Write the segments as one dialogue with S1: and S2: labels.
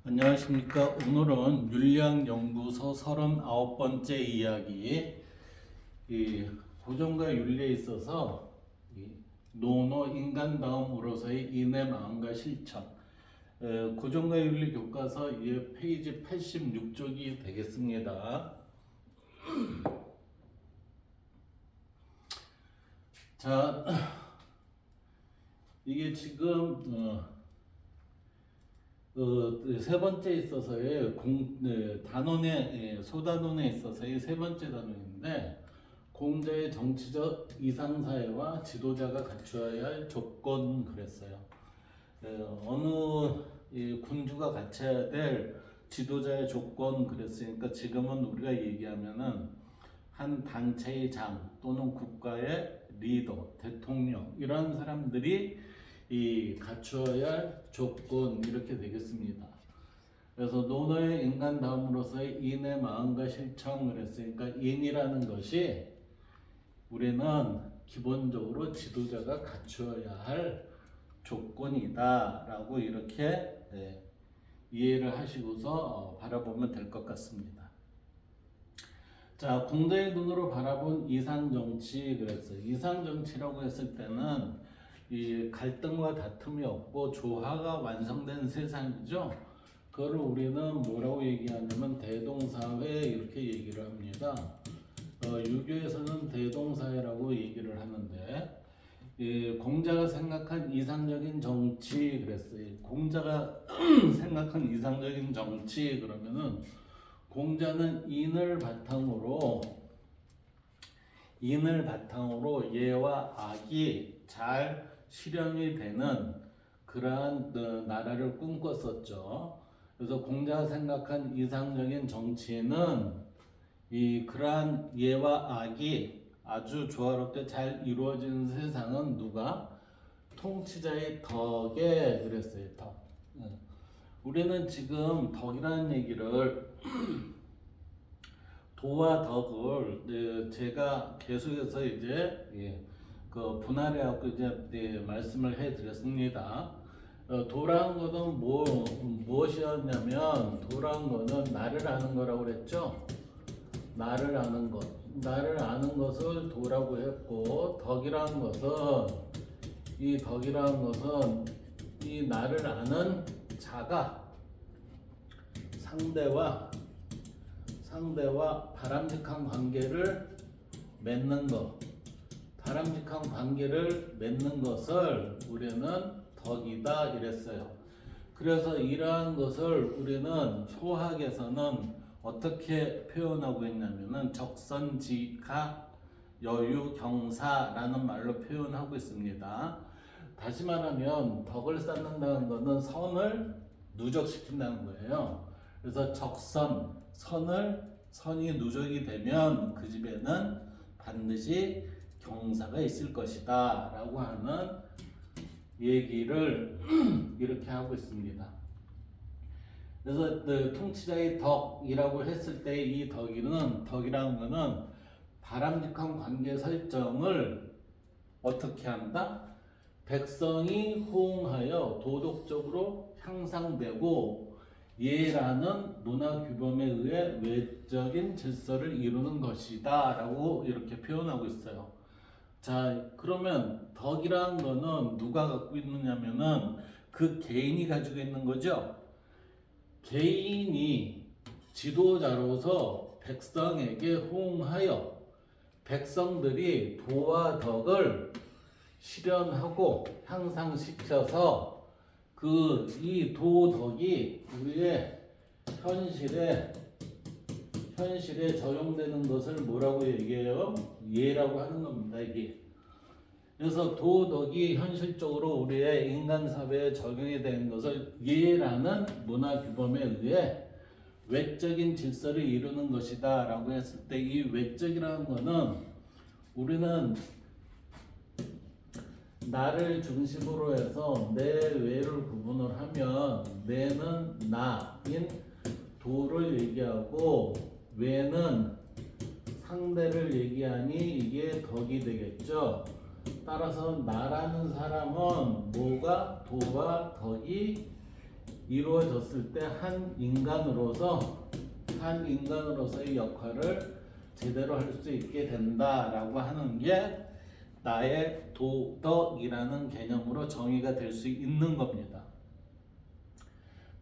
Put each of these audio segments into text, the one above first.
S1: 안녕하십니까. 오늘은 윤리학연구소 39번째 이야기, 이 고정과 윤리에 있어서 이 논어 인간다움으로서의 인내 마음과 실천, 고정과 윤리 교과서 이 페이지 86쪽이 되겠습니다. 자, 이게 지금 세 번째 있어서의 단원의 소단원에 있어서의 세 번째 단원인데, 공자의 정치적 이상사회와 지도자가 갖추어야 할 조건 그랬어요. 어느 군주가 갖춰야 될 지도자의 조건 그랬으니까, 지금은 우리가 얘기하면은 한 단체의 장 또는 국가의 리더, 대통령, 이런 사람들이 이 갖추어야 할 조건, 이렇게 되겠습니다. 그래서 논어의 인간다움으로서의 인의 마음과 실천을 했으니까, 인이라는 것이 우리는 기본적으로 지도자가 갖추어야 할 조건이다 라고 이렇게 이해를 하시고서 바라보면 될 것 같습니다. 자, 공자의 눈으로 바라본 이상정치 그랬어요. 이상정치라고 했을 때는 이 갈등과 다툼이 없고 조화가 완성된 세상이죠. 그거를 우리는 뭐라고 얘기하냐면 대동사회 이렇게 얘기를 합니다. 유교에서는 대동사회라고 얘기를 하는데, 공자가 생각한 이상적인 정치 그랬어요. 공자가 생각한 이상적인 정치 그러면은, 공자는 인을 바탕으로 예와 악이 잘 실현이 되는 그러한 나라를 꿈꿨었죠. 그래서 공자가 생각한 이상적인 정치는 그러한 예와 악이 아주 조화롭게 잘 이루어지는 세상은 누가? 통치자의 덕에 그랬어요. 덕. 우리는 지금 덕이라는 얘기를 도와 덕을 제가 계속해서 이제 그 분할해갖고 이제 말씀을 해드렸습니다. 도라는 것은 무엇이었냐면, 도라는 것은 나를 아는 거라고 그랬죠. 나를 아는 것, 나를 아는 것을 도라고 했고, 덕이라는 것은 이 나를 아는 자가 상대와 바람직한 관계를 맺는 것, 바람직한 관계를 맺는 것을 우리는 덕이다 이랬어요. 그래서 이러한 것을 우리는 소학에서는 어떻게 표현하고 있냐면은 적선지가 여유경사라는 말로 표현하고 있습니다. 다시 말하면 덕을 쌓는다는 것은 선을 누적시킨다는 거예요. 그래서 선이 누적이 되면 그 집에는 반드시 경사가 있을 것이다 라고 하는 얘기를 이렇게 하고 있습니다. 그래서 통치자의 덕이라고 했을 때, 이 덕이라는 거는 바람직한 관계 설정을 어떻게 한다? 백성이 호응하여 도덕적으로 향상되고 예라는 문화 규범에 의해 외적인 질서를 이루는 것이다 라고 이렇게 표현하고 있어요. 자, 그러면 덕이라는 거는 누가 갖고 있느냐면은 그 개인이 가지고 있는 거죠. 개인이 지도자로서 백성에게 호응하여 백성들이 도와 덕을 실현하고 향상시켜서 이 도덕이 우리의 현실에 적용되는 것을 뭐라고 얘기해요? 예라고 하는 겁니다, 이게. 그래서 도덕이 현실적으로 우리의 인간 사회에 적용이 되는 것을 예라는 문화 규범에 의해 외적인 질서를 이루는 것이다 라고 했을 때, 이 외적이라는 것은 우리는 나를 중심으로 해서 내 외를 구분을 하면, 내는 나인 도를 얘기하고 외는 상대를 얘기하니 이게 덕이 되겠죠. 따라서 나라는 사람은 뭐가? 도와 덕이 이루어졌을 때 한 인간으로서의 역할을 제대로 할 수 있게 된다라고 하는 게 나의 도덕이라는 개념으로 정의가 될 수 있는 겁니다.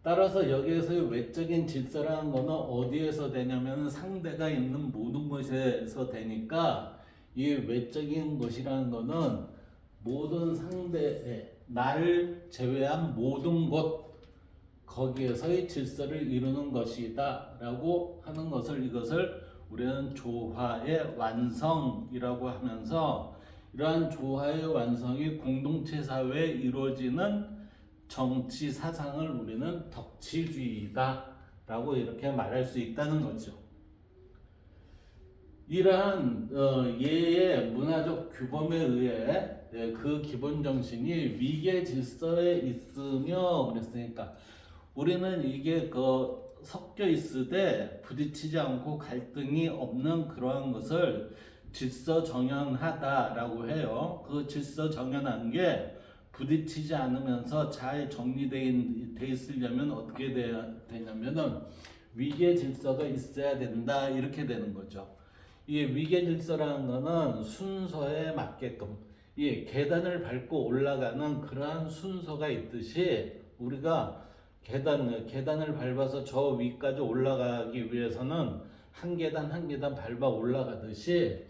S1: 따라서 여기에서의 외적인 질서라는 거는 어디에서 되냐면 상대가 있는 모든 것에서 되니까 이 외적인 것이라는 거는 모든 상대에 나를 제외한 모든 것 거기에서의 질서를 이루는 것이다 라고 하는 것을 이것을 우리는 조화의 완성이라고 하면서 이러한 조화의 완성이 공동체 사회에 이루어지는 정치 사상을 우리는 덕치주의다 라고 이렇게 말할 수 있다는 거죠. 이러한 예의 문화적 규범에 의해 그 기본 정신이 위계 질서에 있으며 그랬으니까 우리는 이게 섞여 있으되 부딪히지 않고 갈등이 없는 그러한 것을 질서 정연하다라고 해요. 그 질서 정연한 게 부딪히지 않으면서 잘 정리돼 있으려면 어떻게 되냐면은 위계 질서가 있어야 된다 이렇게 되는 거죠. 이 위계 질서라는 거는 순서에 맞게끔 이 계단을 밟고 올라가는 그러한 순서가 있듯이 우리가 계단을 밟아서 저 위까지 올라가기 위해서는 한 계단 한 계단 밟아 올라가듯이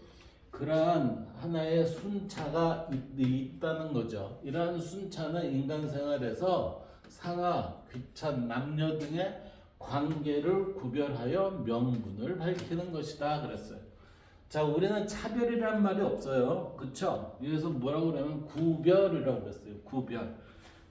S1: 그러한 하나의 순차가 있다는 거죠. 이러한 순차는 인간 생활에서 상하, 귀천, 남녀 등의 관계를 구별하여 명분을 밝히는 것이다 그랬어요. 자, 우리는 차별이란 말이 없어요. 그쵸? 여기서 뭐라고 그러면 구별이라고 그랬어요. 구별.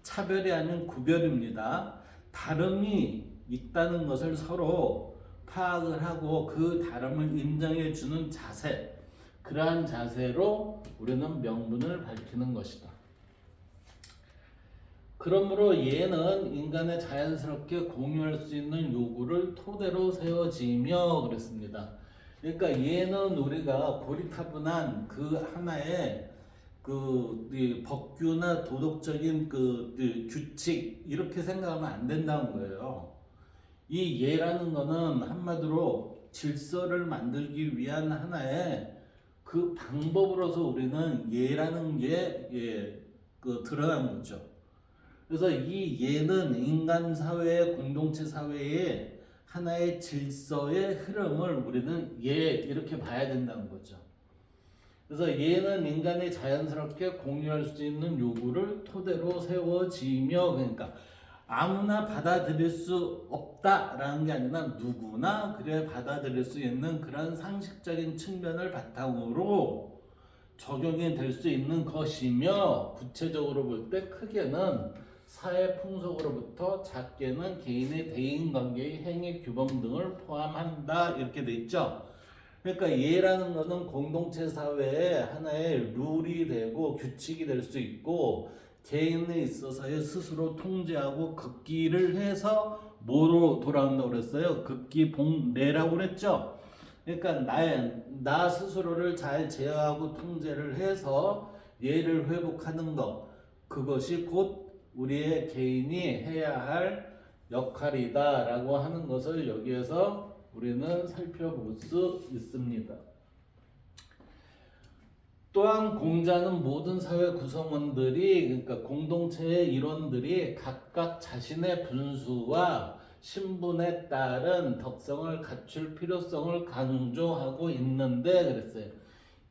S1: 차별이 아닌 구별입니다. 다름이 있다는 것을 서로 파악을 하고 그 다름을 인정해 주는 자세, 그러한 자세로 우리는 명분을 밝히는 것이다. 그러므로 예는 인간의 자연스럽게 공유할 수 있는 요구를 토대로 세워지며 그랬습니다. 그러니까 예는 우리가 고리타분한 그 하나의 법규나 도덕적인 규칙 이렇게 생각하면 안 된다는 거예요. 이 예라는 거는 한마디로 질서를 만들기 위한 하나의 그 방법으로서 우리는 예라는 게 드러난 거죠. 그래서 이 예는 인간 사회의 공동체 사회의 하나의 질서의 흐름을 우리는 예 이렇게 봐야 된다는 거죠. 그래서 예는 인간이 자연스럽게 공유할 수 있는 요구를 토대로 세워지며 그러니까 아무나 받아들일 수 없다라는 게 아니라 누구나 그래 받아들일 수 있는 그런 상식적인 측면을 바탕으로 적용이 될 수 있는 것이며 구체적으로 볼 때 크게는 사회 풍속으로부터 작게는 개인의 대인관계의 행위 규범 등을 포함한다 이렇게 돼 있죠. 그러니까 예라는 것은 공동체 사회의 하나의 룰이 되고 규칙이 될 수 있고 개인에 있어서의 스스로 통제하고 급기를 해서 뭐로 돌아온다고 그랬어요? 급기 봉례라고 그랬죠. 그러니까 나 스스로를 잘 제어하고 통제를 해서 예를 회복하는 것, 그것이 곧 우리의 개인이 해야 할 역할이다라고 하는 것을 여기에서 우리는 살펴볼 수 있습니다. 또한 공자는 모든 사회 구성원들이 그러니까 공동체의 일원들이 각각 자신의 분수와 신분에 따른 덕성을 갖출 필요성을 강조하고 있는데 그랬어요.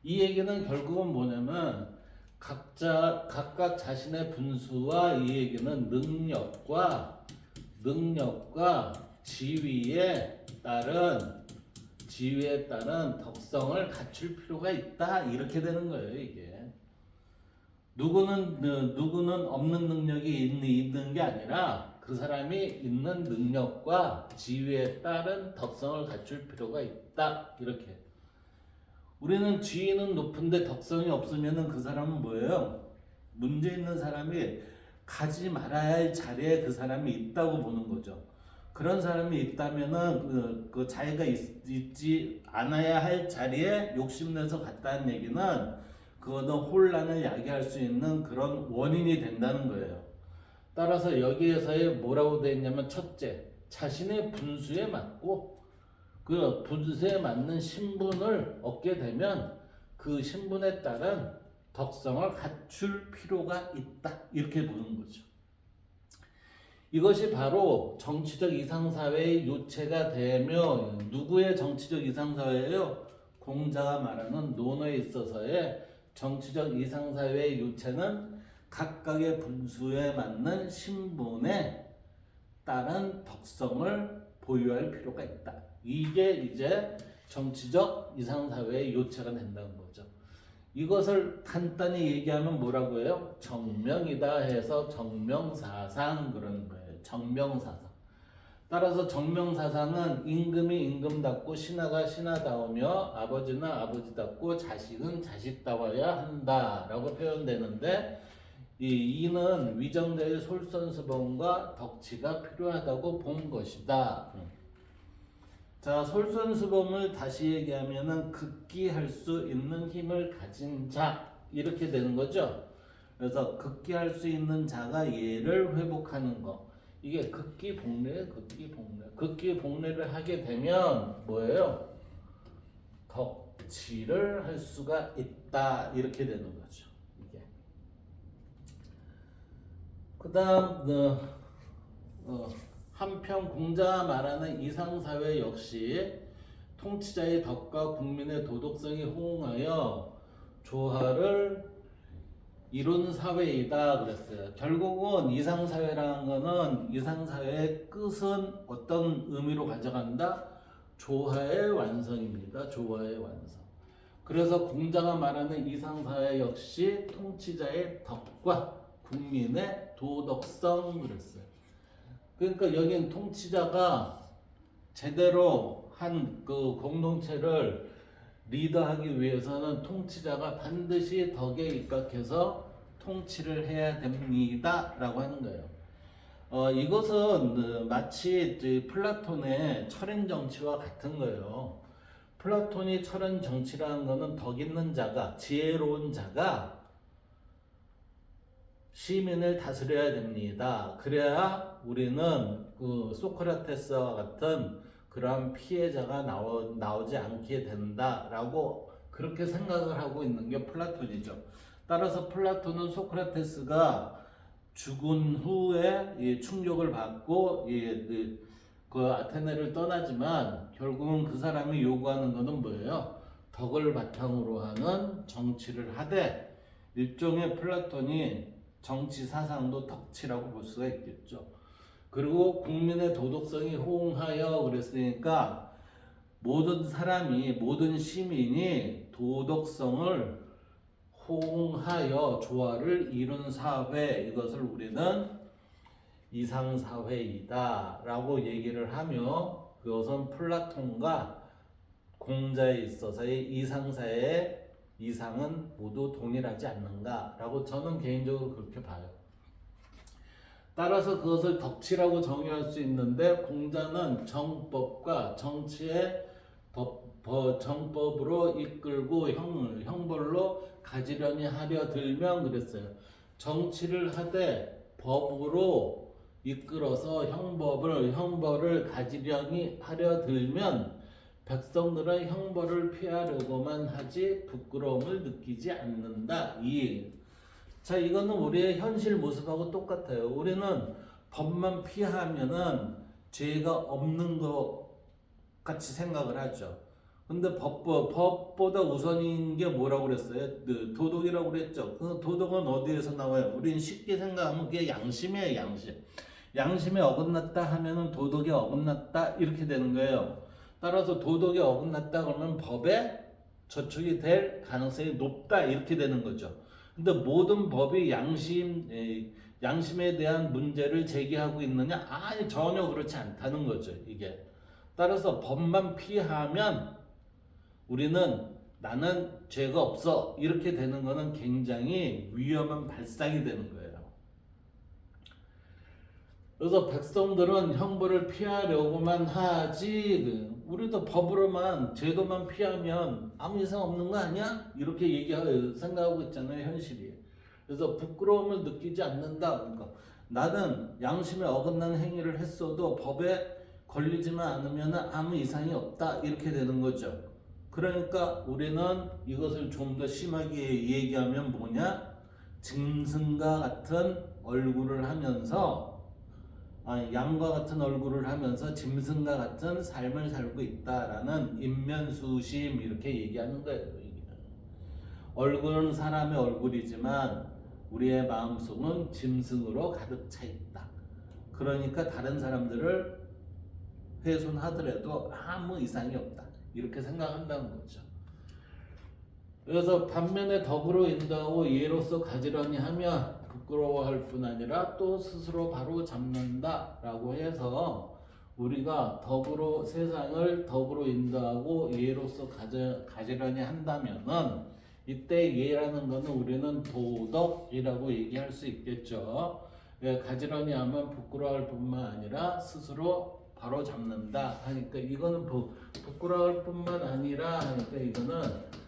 S1: 이 얘기는 결국은 뭐냐면 각각 자신의 분수와 이 얘기는 능력과 지위에 따른 덕성을 갖출 필요가 있다 이렇게 되는 거예요. 이게 누구는 없는 능력이 있는 게 아니라 그 사람이 있는 능력과 지위에 따른 덕성을 갖출 필요가 있다 이렇게. 우리는 지위는 높은데 덕성이 없으면 그 사람은 뭐예요? 문제 있는 사람이 가지 말아야 할 자리에 그 사람이 있다고 보는 거죠. 그런 사람이 있다면은 그 자기가 있지 않아야 할 자리에 욕심내서 갔다는 얘기는 그거는 혼란을 야기할 수 있는 그런 원인이 된다는 거예요. 따라서 여기에서의 뭐라고 되어 있냐면 첫째, 자신의 분수에 맞고 그 분수에 맞는 신분을 얻게 되면 그 신분에 따른 덕성을 갖출 필요가 있다. 이렇게 보는 거죠. 이것이 바로 정치적 이상사회의 요체가 되며 누구의 정치적 이상사회예요? 공자가 말하는 논어에 있어서의 정치적 이상사회의 요체는 각각의 분수에 맞는 신분에 따른 덕성을 보유할 필요가 있다. 이게 이제 정치적 이상사회의 요체가 된다는 거죠. 이것을 간단히 얘기하면 뭐라고 해요? 정명이다 해서 정명사상 그러는 거예요. 정명사상. 따라서 정명사상은 임금이 임금답고 신하가 신하다우며 아버지는 아버지답고 자식은 자식다워야 한다라고 표현되는데 이는 위정자의 솔선수범과 덕치가 필요하다고 본 것이다. 자, 솔선수범을 다시 얘기하면은 극기할 수 있는 힘을 가진 자 이렇게 되는 거죠. 그래서 극기할 수 있는 자가 얘를 회복하는 거. 이게 극기복례, 극기복례. 극기복례를 하게 되면 뭐예요? 덕치를 할 수가 있다 이렇게 되는 거죠. 이게. 그다음 한편 공자가 말하는 이상사회 역시 통치자의 덕과 국민의 도덕성이 호응하여 조화를 이룬 사회이다 그랬어요. 결국은 이상사회라는 거는 이상사회의 끝은 어떤 의미로 가져간다? 조화의 완성입니다. 조화의 완성. 그래서 공자가 말하는 이상사회 역시 통치자의 덕과 국민의 도덕성 그랬어요. 그러니까 여긴 통치자가 제대로 한 그 공동체를 리더하기 위해서는 통치자가 반드시 덕에 입각해서 통치를 해야 됩니다 라고 하는 거예요. 이것은 마치 플라톤의 철인 정치와 같은 거예요. 플라톤이 철인 정치라는 것은 덕 있는 자가, 지혜로운 자가 시민을 다스려야 됩니다. 그래야 우리는 그 소크라테스와 같은 그러한 피해자가 나오지 않게 된다라고 그렇게 생각을 하고 있는 게 플라톤이죠. 따라서 플라톤은 소크라테스가 죽은 후에 충격을 받고 그 아테네를 떠나지만 결국은 그 사람이 요구하는 것은 뭐예요? 덕을 바탕으로 하는 정치를 하되 일종의 플라톤이 정치 사상도 덕치라고 볼 수가 있겠죠. 그리고 국민의 도덕성이 호응하여 그랬으니까 모든 사람이 모든 시민이 도덕성을 호응하여 조화를 이룬 사회 이것을 우리는 이상사회이다 라고 얘기를 하며 그것은 플라톤과 공자에 있어서의 이상사회의 이상은 모두 동일하지 않는가 라고 저는 개인적으로 그렇게 봐요. 따라서 그것을 덕치라고 정의할 수 있는데 공자는 정법과 정치의 정법으로 이끌고 형벌로 가지려니 하려 들면 그랬어요. 정치를 하되 법으로 이끌어서 형벌을 가지려니 하려 들면 백성들은 형벌을 피하려고만 하지 부끄러움을 느끼지 않는다. 자, 이거는 우리의 현실 모습하고 똑같아요. 우리는 법만 피하면은 죄가 없는 것 같이 생각을 하죠. 근데 법보다 우선인 게 뭐라고 그랬어요? 도덕이라고 그랬죠. 그 도덕은 어디에서 나와요? 우리는 쉽게 생각하면 그게 양심이에요, 양심. 양심에 어긋났다 하면은 도덕이 어긋났다 이렇게 되는 거예요. 따라서 도덕이 어긋났다 그러면 법에 저촉이 될 가능성이 높다 이렇게 되는 거죠. 근데 모든 법이 양심에 대한 문제를 제기하고 있느냐? 아니 전혀 그렇지 않다는 거죠. 이게 따라서 법만 피하면 우리는 나는 죄가 없어 이렇게 되는 거는 굉장히 위험한 발상이 되는 거예요. 그래서 백성들은 형벌을 피하려고만 하지 우리도 법으로만 제도만 피하면 아무 이상 없는 거 아니야? 이렇게 생각하고 있잖아요, 현실이. 그래서 부끄러움을 느끼지 않는다. 그러니까 나는 양심에 어긋난 행위를 했어도 법에 걸리지만 않으면 아무 이상이 없다 이렇게 되는 거죠. 그러니까 우리는 이것을 좀 더 심하게 얘기하면 뭐냐? 짐승과 같은 얼굴을 하면서 양과 같은 얼굴을 하면서 짐승과 같은 삶을 살고 있다라는 인면수심 이렇게 얘기하는 거예요. 얼굴은 사람의 얼굴이지만 우리의 마음속은 짐승으로 가득 차 있다. 그러니까 다른 사람들을 훼손하더라도 아무 이상이 없다. 이렇게 생각한다는 거죠. 그래서 반면에 덕으로 인도하고 예로서 가지런히 하면 부끄러워할 뿐 아니라 또 스스로 바로 잡는다라고 해서 우리가 덕으로 세상을 덕으로 인도하고 예로서 가지런히 한다면은 이때 예라는 거는 우리는 도덕이라고 얘기할 수 있겠죠. 가지런히 하면 부끄러워할 뿐만 아니라 스스로 바로 잡는다 하니까 이거는 부끄러울 뿐만 아니라 하니까 이거는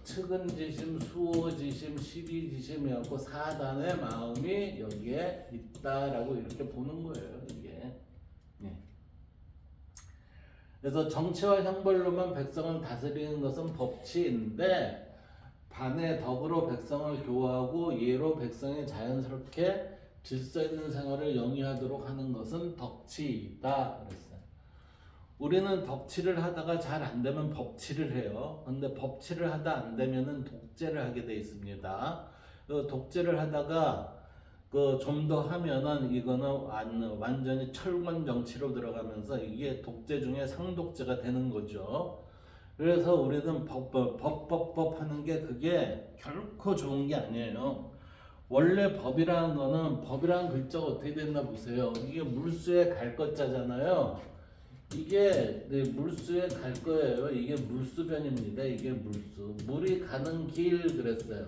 S1: 측은지심, 수호지심, 시비지심이었고 사단의 마음이 여기에 있다라고 이렇게 보는 거예요. 이게. 네. 그래서 정치와 형벌로만 백성을 다스리는 것은 법치인데 반의 덕으로 백성을 교화하고 예로 백성이 자연스럽게 질서 있는 생활을 영위하도록 하는 것은 덕치이다 그랬어요. 우리는 덕치를 하다가 잘 안 되면 법치를 해요. 근데 법치를 하다 안 되면은 독재를 하게 돼 있습니다. 독재를 하다가 좀 더 하면은 이거는 완전히 철권 정치로 들어가면서 이게 독재 중에 상독재가 되는 거죠. 그래서 우리는 법 하는 게 그게 결코 좋은 게 아니에요. 원래 법이라는 글자가 어떻게 됐나 보세요. 이게 물수에 갈 것자잖아요. 이게 물수에 갈 거예요. 이게 물수변입니다. 이게 물수. 물이 가는 길 그랬어요.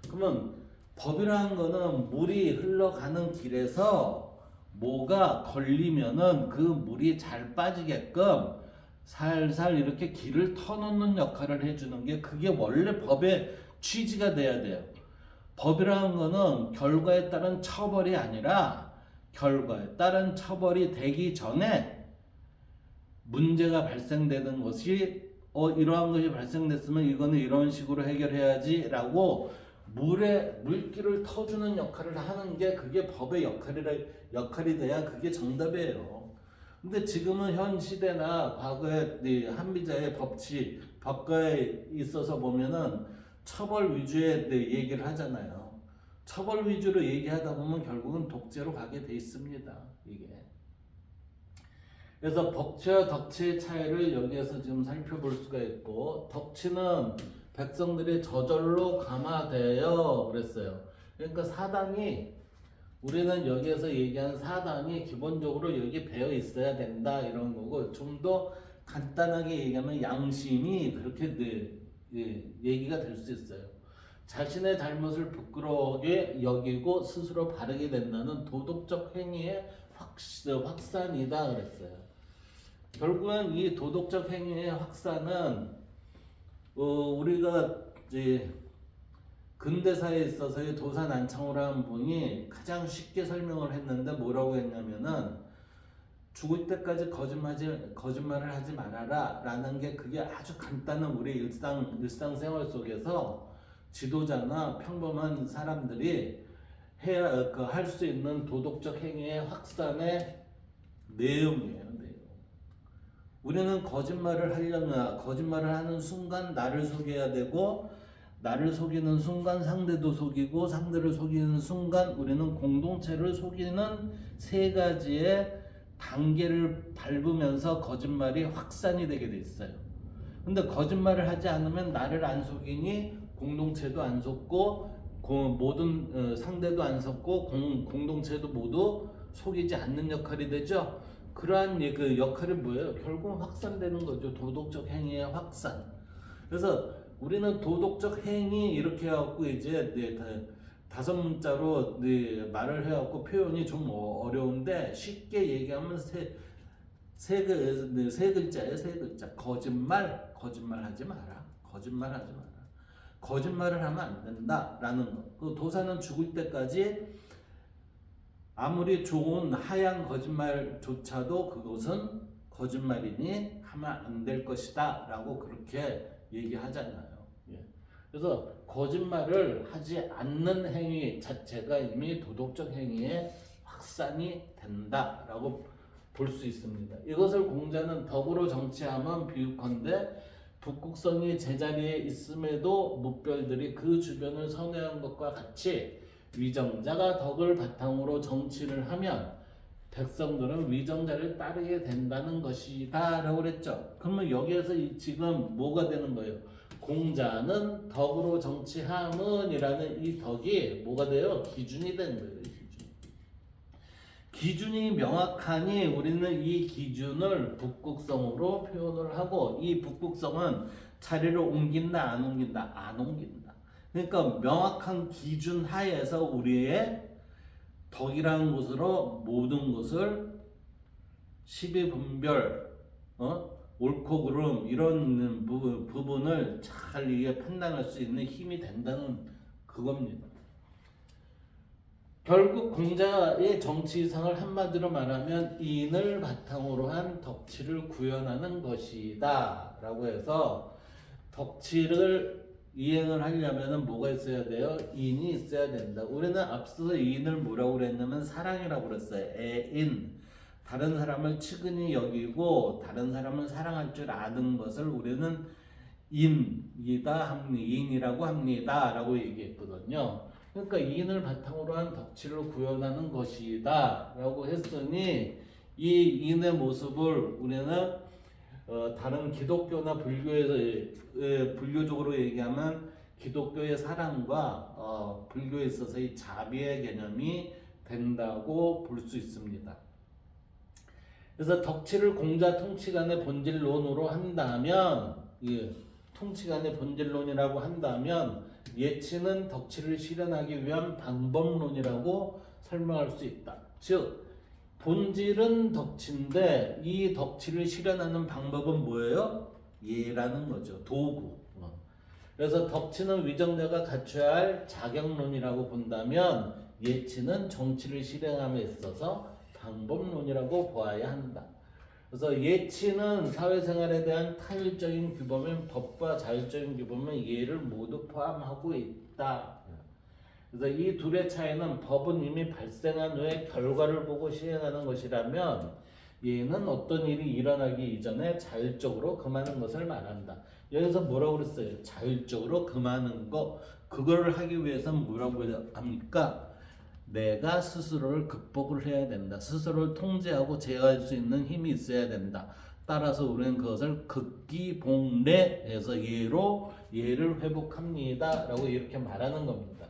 S1: 그러면 법이라는 거는 물이 흘러가는 길에서 뭐가 걸리면은 그 물이 잘 빠지게끔 살살 이렇게 길을 터놓는 역할을 해주는 게 그게 원래 법의 취지가 돼야 돼요. 법이라는 거는 결과에 따른 처벌이 아니라 결과에 따른 처벌이 되기 전에 문제가 발생되는 것이 이러한 것이 발생됐으면 이거는 이런 식으로 해결해야지 라고 물길을 터주는 역할을 하는 게 그게 법의 역할이 돼야 그게 정답이에요. 근데 지금은 현 시대나 과거의 한비자의 법과에 있어서 보면은 처벌 위주의 얘기를 하잖아요. 처벌 위주로 얘기하다 보면 결국은 독재로 가게 돼 있습니다. 이게. 그래서 법치와 덕치의 차이를 여기에서 지금 살펴볼 수가 있고, 덕치는 백성들이 저절로 감화되어 그랬어요. 그러니까 사단이, 우리는 여기에서 얘기한 사단이 기본적으로 여기 배어 있어야 된다 이런 거고, 좀 더 간단하게 얘기하면 양심이 그렇게 얘기가 될 수 있어요. 자신의 잘못을 부끄러우게 여기고 스스로 바르게 된다는 도덕적 행위의 확산이다 그랬어요. 결국은 이 도덕적 행위의 확산은 우리가 이제 근대사에 있어서의 도사난창호라는 분이 가장 쉽게 설명을 했는데 뭐라고 했냐면은 죽을 때까지 거짓말을 하지 말아라 라는 게 그게 아주 간단한 우리 일상생활 속에서 지도자나 평범한 사람들이 할 수 있는 도덕적 행위의 확산의 내용이에요. 우리는 거짓말을 하는 순간 나를 속여야 되고, 나를 속이는 순간 상대도 속이고, 상대를 속이는 순간 우리는 공동체를 속이는 세 가지의 단계를 밟으면서 거짓말이 확산이 되게 돼 있어요. 근데 거짓말을 하지 않으면 나를 안 속이니 공동체도 안 속고 모든 상대도 안 속고 공동체도 모두 속이지 않는 역할이 되죠. 그러한 그 역할이 뭐예요? 결국 확산되는 거죠. 도덕적 행위의 확산. 그래서 우리는 도덕적 행위 이렇게 해갖고 이제 다섯 문자로 말을 해갖고 표현이 좀 어려운데 쉽게 얘기하면 세 글자예요. 세 글자. 거짓말하지 마라. 거짓말하지 마라. 거짓말을 하면 안 된다라는 거. 그 도사는 죽을 때까지 아무리 좋은 하얀 거짓말조차도 그것은 거짓말이니 하면 안 될 것이다 라고 그렇게 얘기하잖아요. 예. 그래서 거짓말을 하지 않는 행위 자체가 이미 도덕적 행위에 확산이 된다라고 볼 수 있습니다. 이것을 공자는 덕으로 정치하면 비유컨대 북극성이 제자리에 있음에도 무별들이 그 주변을 선회한 것과 같이 위정자가 덕을 바탕으로 정치를 하면 백성들은 위정자를 따르게 된다는 것이다 라고 그랬죠. 그러면 여기에서 지금 뭐가 되는 거예요? 공자는 덕으로 정치함은 이라는 이 덕이 뭐가 돼요? 기준이 되는 거예요. 기준이 명확하니 우리는 이 기준을 북극성으로 표현을 하고, 이 북극성은 자리를 옮긴다 안 옮긴다? 안 옮긴다. 그러니까 명확한 기준 하에서 우리의 덕이라는 것으로 모든 것을 십이분별, 옳고 그름 이런 부분을 잘 이게 판단할 수 있는 힘이 된다는 그겁니다. 결국 공자의 정치이상을 한마디로 말하면 인을 바탕으로 한 덕치를 구현하는 것이다 라고 해서, 덕치를 이행을 하려면 뭐가 있어야 돼요? 인이 있어야 된다. 우리는 앞서서 인을 뭐라고 그랬냐면 사랑이라고 그랬어요. 애인. 다른 사람을 측은히 여기고 다른 사람을 사랑할 줄 아는 것을 우리는 인이라고 합니다 라고 얘기했거든요. 그러니까 인을 바탕으로 한 덕치를 구현하는 것이다 라고 했으니, 이 인의 모습을 우리는 다른 기독교나 불교에서 불교적으로 얘기하면 기독교의 사랑과 불교에 있어서의 자비의 개념이 된다고 볼 수 있습니다. 그래서 덕치를 공자 통치관의 본질론으로 한다면, 통치관의 본질론이라고 한다면 예치는 덕치를 실현하기 위한 방법론이라고 설명할 수 있다. 즉 본질은 덕치인데 이 덕치를 실현하는 방법은 뭐예요? 예라는 거죠. 도구. 그래서 덕치는 위정자가 갖춰야 할 자격론이라고 본다면 예치는 정치를 실행함에 있어서 방법론이라고 보아야 한다. 그래서 예치는 사회생활에 대한 타율적인 규범인 법과 자율적인 규범인 예를 모두 포함하고 있다. 그래서 이 둘의 차이는 법은 이미 발생한 후에 결과를 보고 시행하는 것이라면 예는 어떤 일이 일어나기 이전에 자율적으로 금하는 것을 말한다. 여기서 뭐라고 그랬어요? 자율적으로 금하는 거. 그걸 하기 위해서는 뭐라고 합니까? 내가 스스로를 극복을 해야 된다. 스스로를 통제하고 제어할 수 있는 힘이 있어야 된다. 따라서 우리는 그것을 극기복례해서 예로 예를 회복합니다 라고 이렇게 말하는 겁니다.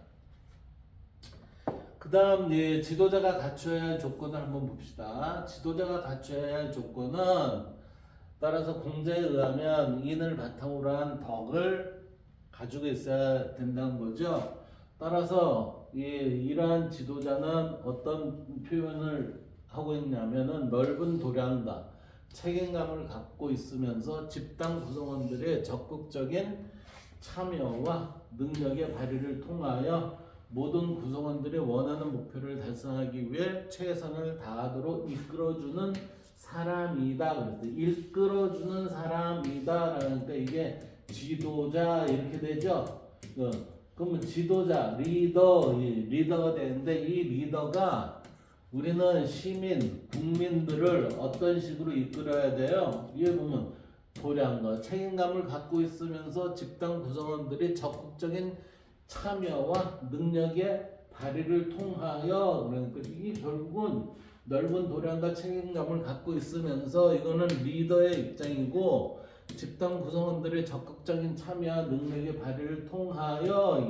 S1: 그 다음 지도자가 갖춰야 할 조건을 한번 봅시다. 지도자가 갖춰야 할 조건은 따라서 공자에 의하면 인을 바탕으로 한 덕을 가지고 있어야 된다는 거죠. 따라서 이러한 지도자는 어떤 표현을 하고 있냐면은 넓은 도량과 책임감을 갖고 있으면서 집단 구성원들의 적극적인 참여와 능력의 발휘를 통하여 모든 구성원들이 원하는 목표를 달성하기 위해 최선을 다하도록 이끌어주는 사람이다. 그랬어요. 이끌어주는 사람이다 라니까 이게 지도자 이렇게 되죠. 그러면 지도자, 리더가 되는데 이 리더가 우리는 시민, 국민들을 어떤 식으로 이끌어야 돼요? 위에 보면 도량과 책임감을 갖고 있으면서 집단 구성원들이 적극적인 참여와 능력의 발휘를 통하여, 그러니까 이게 결국은 넓은 도량과 책임감을 갖고 있으면서 이거는 리더의 입장이고, 집단 구성원들의 적극적인 참여와 능력의 발휘를 통하여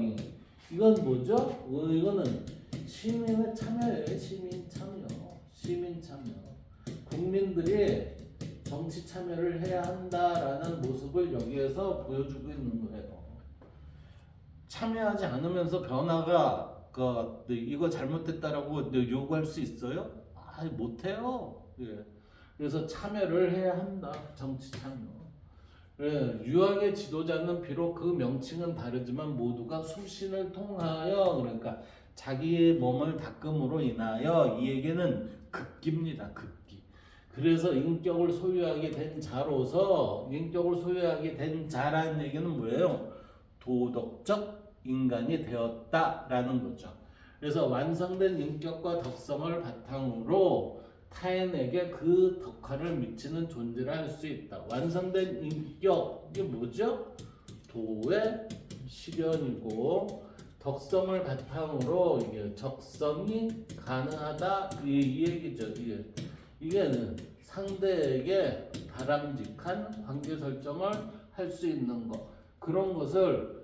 S1: 이건 뭐죠? 이거는 시민의 참여예요. 시민 참여. 국민들이 정치 참여를 해야 한다라는 모습을 여기에서 보여주고 있는 거예요. 참여하지 않으면서 변화가 이거 잘못됐다라고 요구할 수 있어요? 못해요. 그래서 참여를 해야 한다. 정치 참여. 유학의 지도자는 비록 그 명칭은 다르지만 모두가 수신을 통하여, 그러니까 자기의 몸을 닦음으로 인하여 이에게는 극기입니다. 극기. 그래서 인격을 소유하게 된 자로서 인격을 소유하게 된 자라는 얘기는 뭐예요? 도덕적 인간이 되었다라는 거죠. 그래서 완성된 인격과 덕성을 바탕으로 타인에게 그 덕화를 미치는 존재를 할 수 있다. 완성된 인격, 이게 뭐죠? 도의 실현이고 덕성을 바탕으로 이게 적성이 가능하다 이 얘기죠. 이게 상대에게 바람직한 관계 설정을 할 수 있는 것, 그런 것을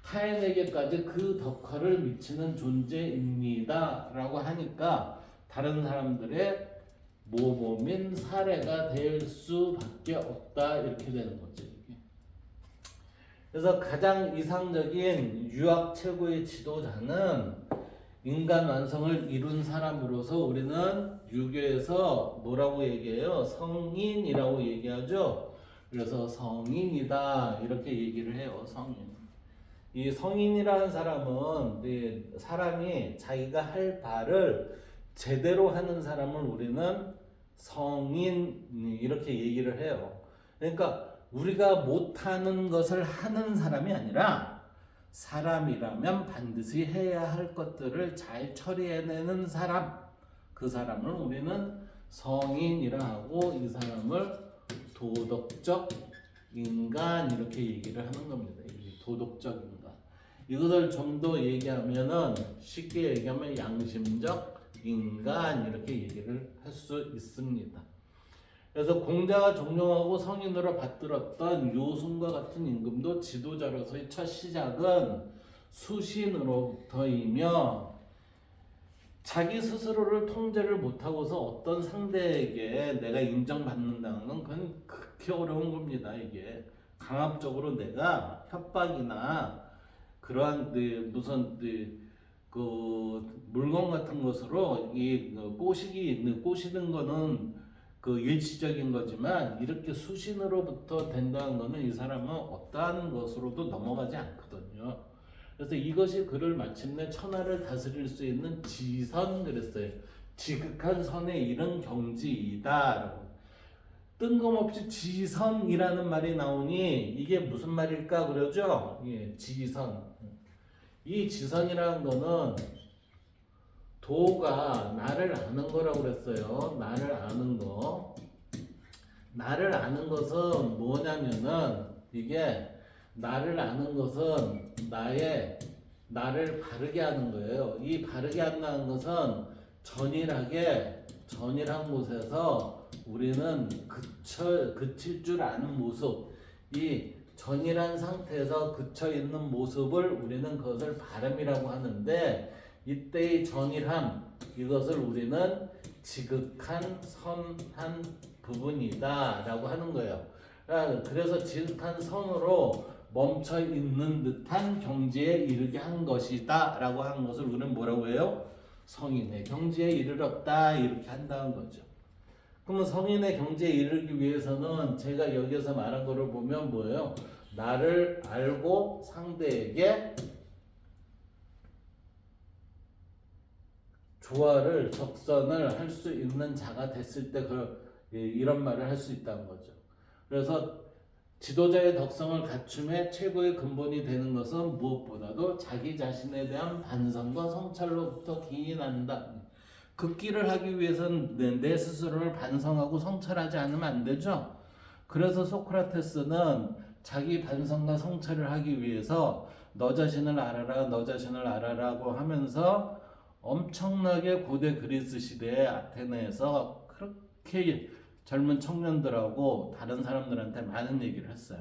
S1: 타인에게까지 그 덕화를 미치는 존재입니다라고 하니까 다른 사람들의 모범인 사례가 될 수밖에 없다 이렇게 되는 거죠. 그래서 가장 이상적인 유학 최고의 지도자는 인간 완성을 이룬 사람으로서 우리는 유교에서 뭐라고 얘기해요? 성인이라고 얘기하죠. 그래서 성인이다 이렇게 얘기를 해요. 성인. 이 성인이라는 사람은 사람이 자기가 할 바를 제대로 하는 사람을 우리는 성인 이렇게 얘기를 해요. 그러니까 우리가 못하는 것을 하는 사람이 아니라 사람이라면 반드시 해야 할 것들을 잘 처리해내는 사람, 그 사람을 우리는 성인이라 하고 이 사람을 도덕적 인간 이렇게 얘기를 하는 겁니다. 도덕적 인간. 이것을 좀 더 얘기하면은 쉽게 얘기하면 양심적 인간 이렇게 얘기를 할 수 있습니다. 그래서 공자가 종용하고 성인으로 받들었던 요순과 같은 임금도 지도자로서의 첫 시작은 수신으로부터이며 자기 스스로를 통제를 못하고서 어떤 상대에게 내가 인정받는다는 건 그건 극히 어려운 겁니다. 이게 강압적으로 내가 협박이나 그러한 무슨 그 물건 같은 것으로 이 꼬시는 거는 그 일시적인 거지만 이렇게 수신으로부터 된다는 거는 이 사람은 어떠한 것으로도 넘어가지 않거든요. 그래서 이것이 그를 마침내 천하를 다스릴 수 있는 지선 그랬어요. 지극한 선에 이른 경지이다. 뜬금없이 지선이라는 말이 나오니 이게 무슨 말일까 그러죠? 예, 지선. 이 지선이라는 거는 도가 나를 아는 거라고 그랬어요. 나를 아는 거. 나를 아는 것은 뭐냐면은 이게 나를 아는 것은 나를 바르게 하는 거예요. 이 바르게 한다는 것은 전일한 곳에서 우리는 그칠 줄 아는 모습, 이 전일한 상태에서 그쳐 있는 모습을 우리는 그것을 바람이라고 하는데 이때의 전일함 이것을 우리는 지극한 선한 부분이다 라고 하는 거예요. 그래서 지극한 선으로 멈춰 있는 듯한 경지에 이르게 한 것이다 라고 하는 것을 우리는 뭐라고 해요? 성인의 경지에 이르렀다 이렇게 한다는 거죠. 그러면 성인의 경지에 이르기 위해서는 제가 여기서 말한 거를 보면 뭐예요? 나를 알고 상대에게 조화를 적선을 할 수 있는 자가 됐을 때 이런 말을 할 수 있다는 거죠. 그래서 지도자의 덕성을 갖춤의 최고의 근본이 되는 것은 무엇보다도 자기 자신에 대한 반성과 성찰로부터 기인한다. 극기를 하기 위해서는 내 스스로를 반성하고 성찰하지 않으면 안 되죠. 그래서 소크라테스는 자기 반성과 성찰을 하기 위해서 너 자신을 알아라, 너 자신을 알아라고 하면서 엄청나게 고대 그리스 시대의 아테네에서 그렇게 젊은 청년들하고 다른 사람들한테 많은 얘기를 했어요.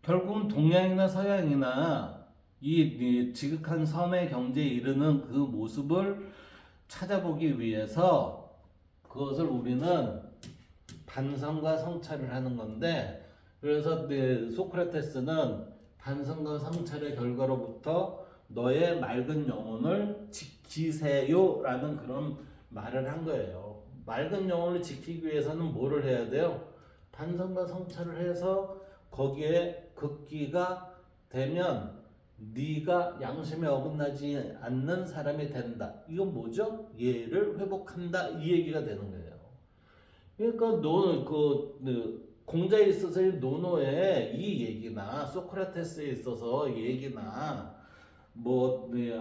S1: 결국은 동양이나 서양이나 이 지극한 선의 경지에 이르는 그 모습을 찾아보기 위해서 그것을 우리는 반성과 성찰을 하는 건데, 그래서 소크라테스는 반성과 성찰의 결과로부터 너의 맑은 영혼을 지키세요라는 그런 말을 한 거예요. 맑은 영혼을 지키기 위해서는 뭐를 해야 돼요? 반성과 성찰을 해서 거기에 극기가 되면 네가 양심에 어긋나지 않는 사람이 된다. 이건 뭐죠? 예를 회복한다. 이 얘기가 되는 거예요. 그러니까 너는 공자에 있어서의 노노의 이 얘기나 소크라테스에 있어서 얘기나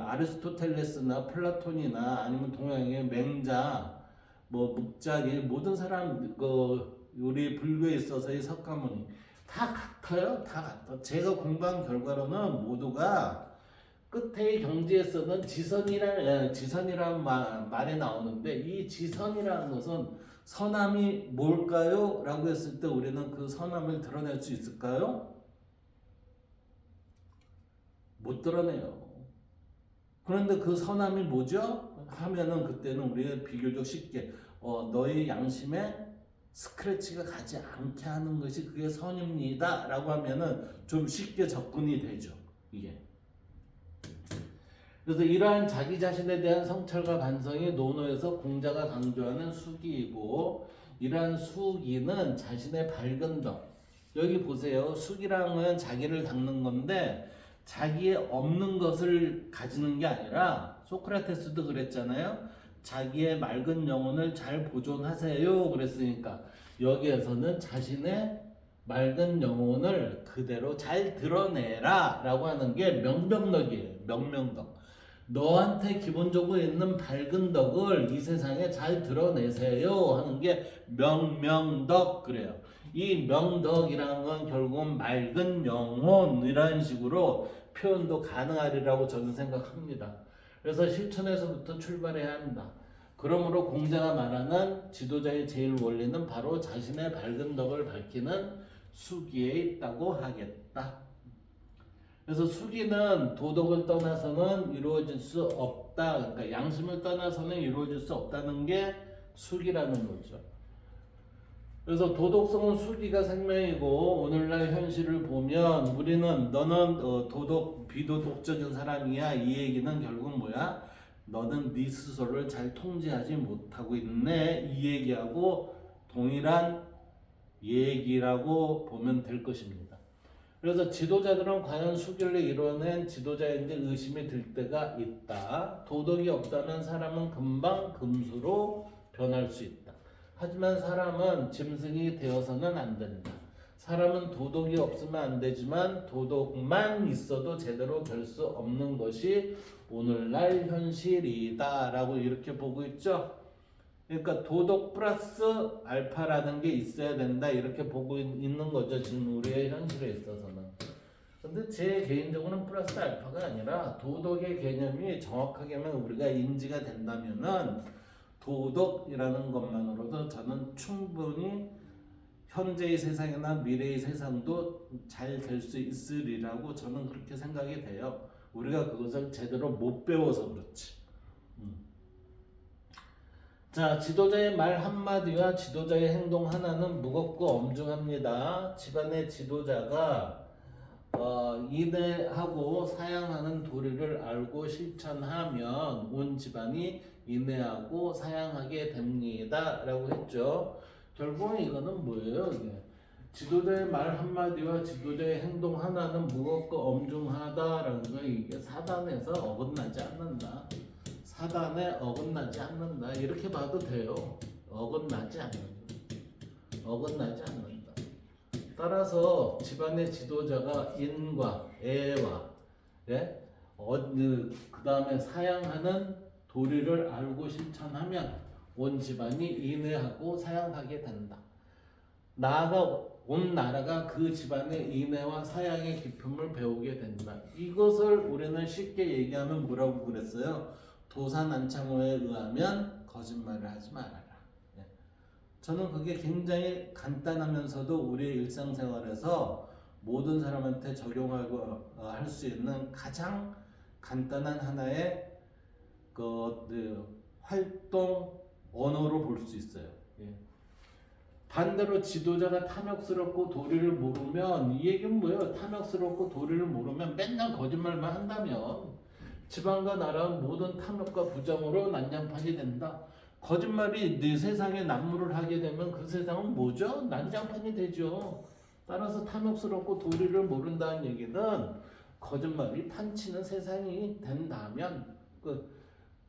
S1: 아리스토텔레스나 플라톤이나 아니면 동양의 맹자 묵자리 모든 사람 우리 불교에 있어서의 석가모니 다 같아요. 다 같아. 제가 공부한 결과로는 모두가 끝에 경지에서는 지선이라는 말이 나오는데 이 지선이라는 것은 선함이 뭘까요? 라고 했을 때 우리는 그 선함을 드러낼 수 있을까요? 못 드러내요. 그런데 그 선함이 뭐죠? 하면은 그때는 우리가 비교적 쉽게 너의 양심에 스크래치가 가지 않게 하는 것이 그게 선입니다 라고 하면은 좀 쉽게 접근이 되죠. 이게. 그래서 이러한 자기 자신에 대한 성찰과 반성이 노노에서 공자가 강조하는 수기이고, 이러한 수기는 자신의 밝은 덕. 여기 보세요. 수기랑은 자기를 닦는 건데 자기의 없는 것을 가지는 게 아니라, 소크라테스도 그랬잖아요. 자기의 맑은 영혼을 잘 보존하세요 그랬으니까 여기에서는 자신의 맑은 영혼을 그대로 잘 드러내라 라고 하는 게 명명덕이에요. 명명덕. 너한테 기본적으로 있는 밝은 덕을 이 세상에 잘 드러내세요 하는 게 명명덕 그래요. 이 명덕이라는 건 결국은 맑은 영혼이라는 식으로 표현도 가능하리라고 저는 생각합니다. 그래서 실천에서부터 출발해야 한다. 그러므로 공자가 말하는 지도자의 제일 원리는 바로 자신의 밝은 덕을 밝히는 수기에 있다고 하겠다. 그래서 수기는 도덕을 떠나서는 이루어질 수 없다. 그러니까 양심을 떠나서는 이루어질 수 없다는 게 수기라는 거죠. 그래서 도덕성은 수기가 생명이고, 오늘날 현실을 보면 우리는 너는 비도덕적인 사람이야 이 얘기는 결국 뭐야? 너는 네 스스로를 잘 통제하지 못하고 있네 이 얘기하고 동일한 얘기라고 보면 될 것입니다. 그래서 지도자들은 과연 수기를 이뤄낸 지도자인지 의심이 들 때가 있다. 도덕이 없다면 사람은 금방 금수로 변할 수 있다. 하지만 사람은 짐승이 되어서는 안 된다. 사람은 도덕이 없으면 안 되지만 도덕만 있어도 제대로 될 수 없는 것이 오늘날 현실이다 라고 이렇게 보고 있죠. 그러니까 도덕 플러스 알파라는 게 있어야 된다 이렇게 보고 있는 거죠. 지금 우리의 현실에 있어서는. 근데 제 개인적으로는 플러스 알파가 아니라 도덕의 개념이 정확하게만 우리가 인지가 된다면은 도덕이라는 것만으로도 저는 충분히 현재의 세상이나 미래의 세상도 잘 될 수 있으리라고 저는 그렇게 생각이 돼요. 우리가 그것을 제대로 못 배워서 그렇지. 자, 지도자의 말 한마디와 지도자의 행동 하나는 무겁고 엄중합니다. 집안의 지도자가 인내하고 사양하는 도리를 알고 실천하면 온 집안이 인내하고 사양하게 됩니다 라고 했죠. 결국은 이거는 뭐예요? 이게 지도자의 말 한마디와 지도자의 행동 하나는 무겁고 엄중하다라는 거, 이게 사단에서 어긋나지 않는다. 사단에 어긋나지 않는다. 이렇게 봐도 돼요. 어긋나지 않는다. 어긋나지 않는다. 따라서 집안의 지도자가 인과 애와 그 다음에 사양하는 도리를 알고 실천하면 온 집안이 인내하고 사양하게 된다. 나아가 온 나라가 그 집안의 인내와 사양의 기품을 배우게 된다. 이것을 우리는 쉽게 얘기하면 뭐라고 그랬어요? 도산안창호에 의하면 거짓말을 하지 말아라. 저는 그게 굉장히 간단하면서도 우리의 일상생활에서 모든 사람한테 적용하고 할 수 있는 가장 간단한 하나의 활동 언어로 볼 수 있어요. 반대로 지도자가 탐욕스럽고 도리를 모르면, 이 얘기는 뭐예요? 탐욕스럽고 도리를 모르면 맨날 거짓말만 한다면 집안과 나라 모든 탐욕과 부정으로 난장판이 된다. 거짓말이 네 세상에 난무를 하게 되면 그 세상은 뭐죠? 난장판이 되죠. 따라서 탐욕스럽고 도리를 모른다는 얘기는 거짓말이 판치는 세상이 된다면 그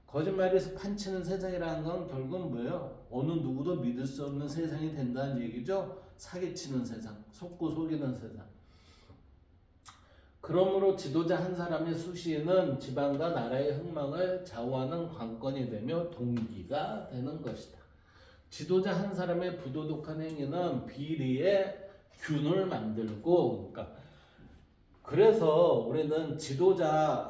S1: 거짓말에서 판치는 세상이라는 건 결국은 뭐예요? 어느 누구도 믿을 수 없는 세상이 된다는 얘기죠. 사기치는 세상, 속고 속이는 세상. 그러므로 지도자 한 사람의 수시는 지방과 나라의 흥망을 좌우하는 관건이 되며 동기가 되는 것이다. 지도자 한 사람의 부도덕한 행위는 비리의 균을 만들고, 그래서 우리는 지도자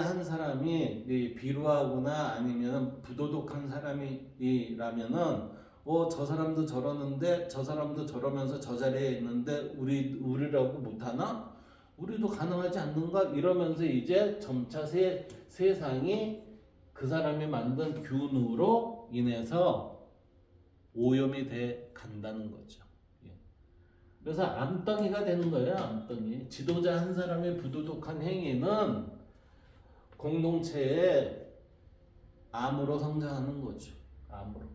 S1: 한 사람이 비루하거나 아니면 부도덕한 사람이라면은 저 사람도 저러는데 저 사람도 저러면서 저 자리에 있는데 우리라고 못하나? 우리도 가능하지 않는가? 이러면서 이제 점차 세상이 그 사람이 만든 균으로 인해서 오염이 돼 간다는 거죠. 그래서 암덩이가 되는 거예요. 암덩이. 지도자 한 사람의 부도덕한 행위는 공동체의 암으로 성장하는 거죠. 암으로.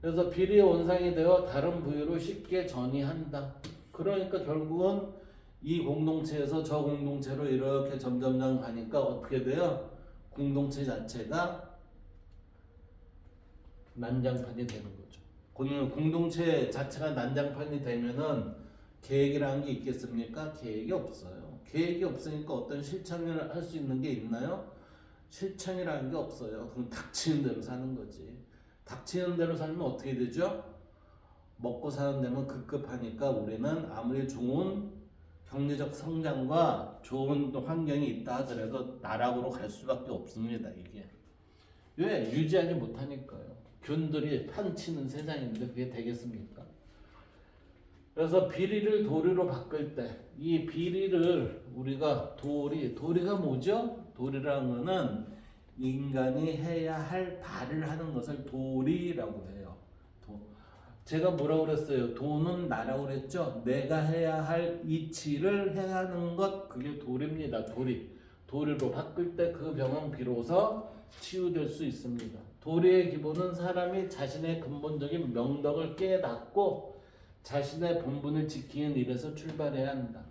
S1: 그래서 비리의 원상이 되어 다른 부위로 쉽게 전이한다. 그러니까 결국은 이 공동체에서 저 공동체로 이렇게 점점점 가니까 어떻게 돼요? 공동체 자체가 난장판이 되는 거죠. 공동체 자체가 난장판이 되면은 계획이라는 게 있겠습니까? 계획이 없어요. 계획이 없으니까 어떤 실천을 할 수 있는 게 있나요? 실천이라는 게 없어요. 그럼 닥치는 대로 사는 거지. 닥치는 대로 살면 어떻게 되죠? 먹고 사는 데면 급급하니까 우리는 아무리 좋은 경제적 성장과 좋은 환경이 있다 하더라도 나락으로 갈 수밖에 없습니다. 이게 왜? 유지하지 못하니까요. 균들이 판치는 세상인데 그게 되겠습니까? 그래서 비리를 도리로 바꿀 때 이 비리를 우리가 도리가 뭐죠? 도리라는 거는 인간이 해야 할 바를 하는 것을 도리라고 해요. 제가 뭐라고 그랬어요? 도는 나라고 그랬죠? 내가 해야 할 이치를 행하는 것, 그게 도리입니다. 도리로 바꿀 때 그 병은 비로소 치유될 수 있습니다. 도리의 기본은 사람이 자신의 근본적인 명덕을 깨닫고 자신의 본분을 지키는 일에서 출발해야 한다.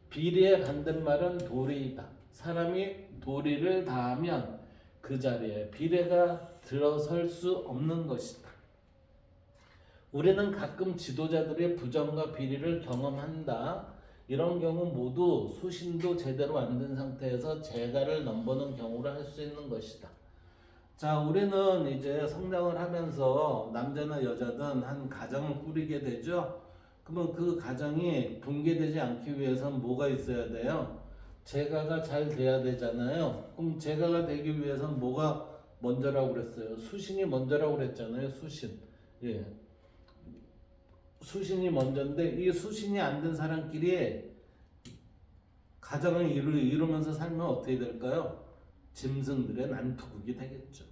S1: 비리의 반대말은 도리이다. 사람이 도리를 다하면 그 자리에 비례가 들어설 수 없는 것이다. 우리는 가끔 지도자들의 부정과 비리를 경험한다. 이런 경우 모두 수신도 제대로 안 된 상태에서 재가를 넘보는 경우를 할 수 있는 것이다. 자, 우리는 이제 성장을 하면서 남자나 여자든 한 가정을 꾸리게 되죠. 그러면 그 가정이 붕괴되지 않기 위해서는 뭐가 있어야 돼요? 재가가 잘 돼야 되잖아요. 그럼 재가가 되기 위해서는 뭐가 먼저라고 그랬어요? 수신이 먼저라고 그랬잖아요. 수신. 예. 수신이 먼저인데 이 수신이 안 된 사람끼리 가정을 이루면서 살면 어떻게 될까요? 짐승들의 난투극이 되겠죠.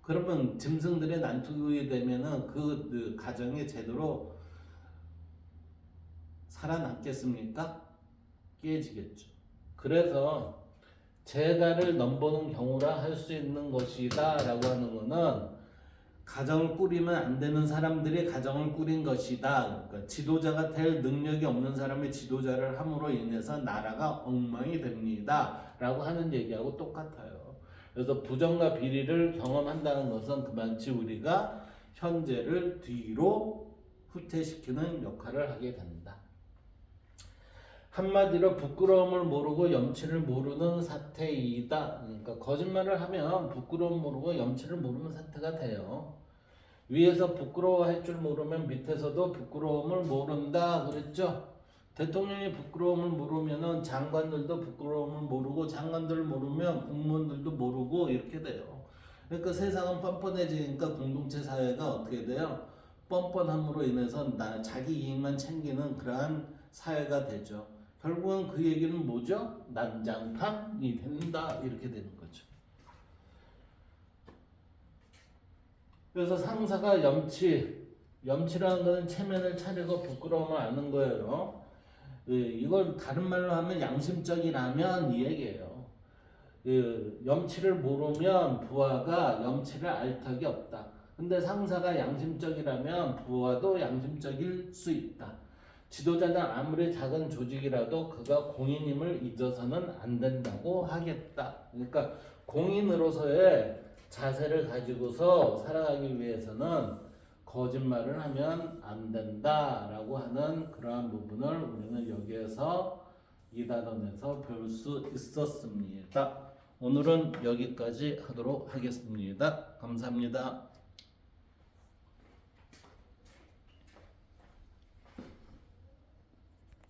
S1: 그러면 짐승들의 난투극이 되면은 그 가정이 제대로 살아남겠습니까? 깨지겠죠. 그래서 재가를 넘보는 경우라 할 수 있는 것이다 라고 하는 거는 가정을 꾸리면 안 되는 사람들이 가정을 꾸린 것이다. 그러니까 지도자가 될 능력이 없는 사람이 지도자를 함으로 인해서 나라가 엉망이 됩니다 라고 하는 얘기하고 똑같아요. 그래서 부정과 비리를 경험한다는 것은 그만치 우리가 현재를 뒤로 후퇴시키는 역할을 하게 된다. 한마디로 부끄러움을 모르고 염치를 모르는 사태이다. 그러니까 거짓말을 하면 부끄러움 모르고 염치를 모르는 사태가 돼요. 위에서 부끄러워할 줄 모르면 밑에서도 부끄러움을 모른다 그랬죠. 대통령이 부끄러움을 모르면은 장관들도 부끄러움을 모르고 장관들을 모르면 공무원들도 모르고 이렇게 돼요. 그러니까 세상은 뻔뻔해지니까 공동체 사회가 어떻게 돼요? 뻔뻔함으로 인해서 자기 이익만 챙기는 그러한 사회가 되죠. 결국은 그 얘기는 뭐죠? 난장판이 된다 이렇게 되는 거죠. 그래서 상사가 염치라는 것은 체면을 차리고 부끄러움을 아는 거예요. 이걸 다른 말로 하면 양심적이라면 이 얘기예요. 염치를 모르면 부하가 염치를 알 턱이 없다. 근데 상사가 양심적이라면 부하도 양심적일 수 있다. 지도자는 아무리 작은 조직이라도 그가 공인임을 잊어서는 안 된다고 하겠다. 그러니까 공인으로서의 자세를 가지고서 살아가기 위해서는 거짓말을 하면 안 된다라고 하는 그러한 부분을 우리는 여기에서 이 단원에서 배울 수 있었습니다. 오늘은 여기까지 하도록 하겠습니다. 감사합니다.